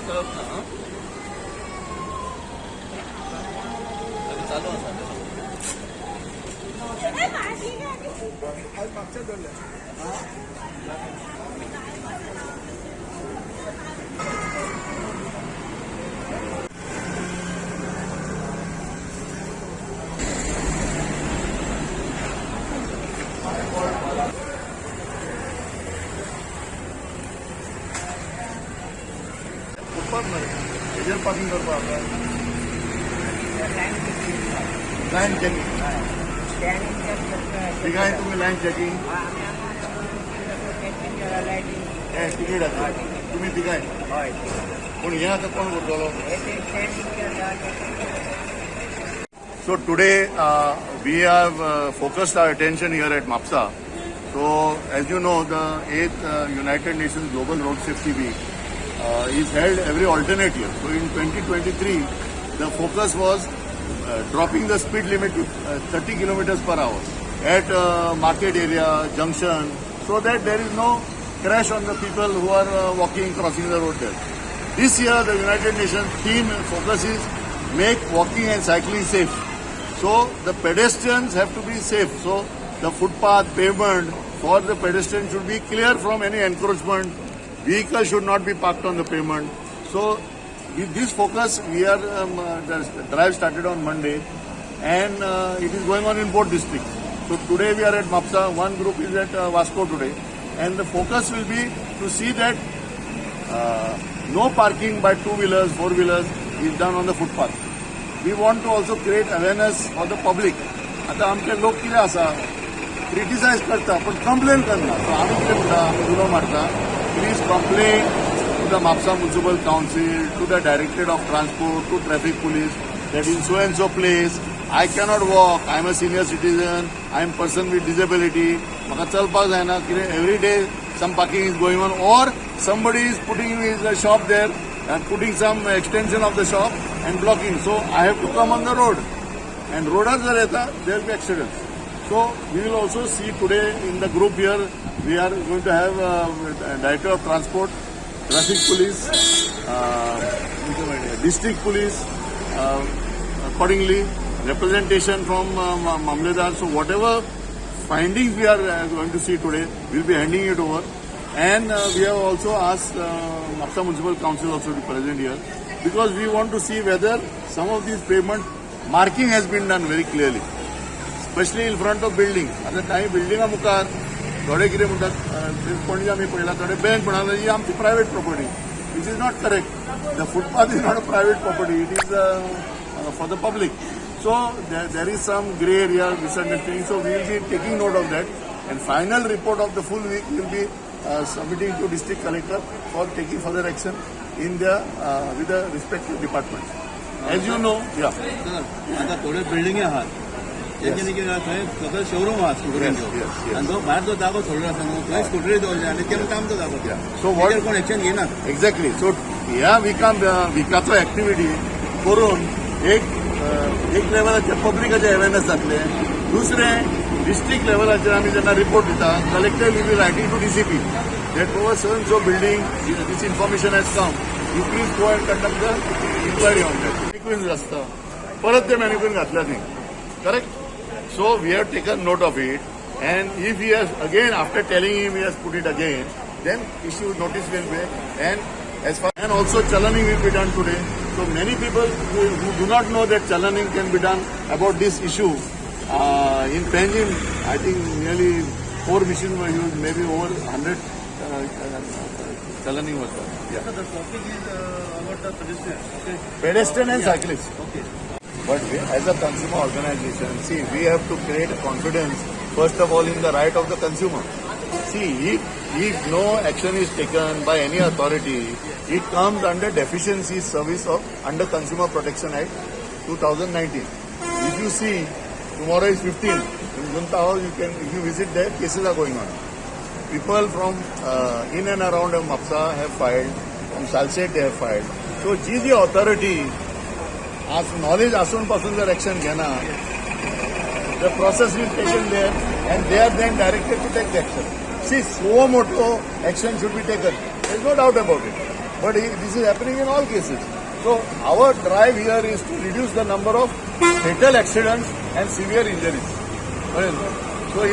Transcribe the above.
चालू असा हेजेर पासून करपाक लायन चेकिंग ठीक आहे तुम्ही लायन चेकिंग हे तिकीट आसा तुम्ही तिगाय पूण हे आतां कोण करतलो So today we have focused our attention here at MAPSA. So as you know, the 8th United Nations Global Road Safety Week is held every alternate year. So in 2023, the focus was dropping the speed limit to 30 kilometers per hour at market area, junction, so that there is no crash on the people who are walking, crossing the road there. This year, the United Nations theme focus is make walking and cycling safe. So the pedestrians have to be safe. So the footpath, pavement for the pedestrians should be clear from any encroachment. Vehicles should not be parked on the pavement. So with this focus, we are the drive started on Monday, and it is going on in both districts. So today we are at MAPSA. One group is at Vasco today, and the focus will be to see that no parking by two-wheelers, four-wheelers is done on the footpath. We want to also create awareness for the public. आता आमचे लोक कितें आसा criticise करता पण complain करना. सो आमी कितें म्हणटा आमी उलो मारता please complain to the Mapusa municipal council, to the directorate of transport, to traffic police that in so and so place I cannot walk, I am a senior citizen, I am person with disability, म्हाका चलपाक जायना कितें every day some parking is going on or somebody is putting his shop there and putting some extension of the shop and blocking. So I have to come on the road. And roadar jar yeta, there will be accidents. So we will also see today in the group here, we are going to have Director of Transport, Traffic Police, District Police, accordingly, representation from Mamledar. So whatever findings we are going to see today, we will be handing it over. And we have also asked MAPSA Municipal Council also to be present here because we want to see whether some of these pavement marking has been done very clearly, especially in front of buildings. आता काही बिल्डिंगा मुखार थोडे कितें म्हणटात पणजे आमी पळयला थोडे बँक म्हणटा ही आमची private property, which is not correct. The footpath is not a private property, it is for the public. So there is some grey area misunderstanding. So we will be taking note of that, and final report of the full week will be submitting to district collector for taking further action in the with the respective departments. As you know, yeah. आता थोडे बिल्डिंगे आहात तेंच्यांनी कितें आहा थंय सगळं showroom आहा स्कुटरींचो आनी तो भायर जो जागो सोडलो आसा न्हू थंय स्कुटरी दवरल्या आनी तें काम तो जागो So what कोण एक्शन घेना. एक्झॅक्टली. सो ह्या विकाचो एक्टिविटी करून एक लेवलाचेर पब्लिकाचें अवेरनेस जातले. दुसरें डिस्ट्रिक्ट लेवलाचेर आमी जेन्ना रिपोर्ट दिता collector will be writing to DCP that over so and so building this information has come, you please go and conduct the inquiry on that. Mannequins आसता परत ते mannequin घातल्या थंय, correct? So we have taken note of it, and if he has again after telling him he has put it again, then issue notice will be, and also chalaning will be done today. So many people who do not know that chalaning can be done about this issue. In Panjim, I think nearly 4 machines were used, maybe over 100 chalaning was done. Yeah. So the topic is about the pedestrian. Okay. Pedestrian and cyclists. Okay. But as a consumer organization, see, we have to create confidence, first of all, in the right of the consumer. See, if no action is taken by any authority, it comes under Deficiency Service under Consumer Protection Act 2019. If you see, tomorrow is 15th. In Junta House, if you visit there, cases are going on. People from in and around MAPSA have filed, from Salset they have filed. So, the authority, as knowledge asun pasun jar action घेना, the process will be taken there, and they are then directed to take the action. See, so much action should be taken. There is no doubt about it. But this is happening in all cases. So our drive here is to reduce the number of fatal accidents and severe injuries. So in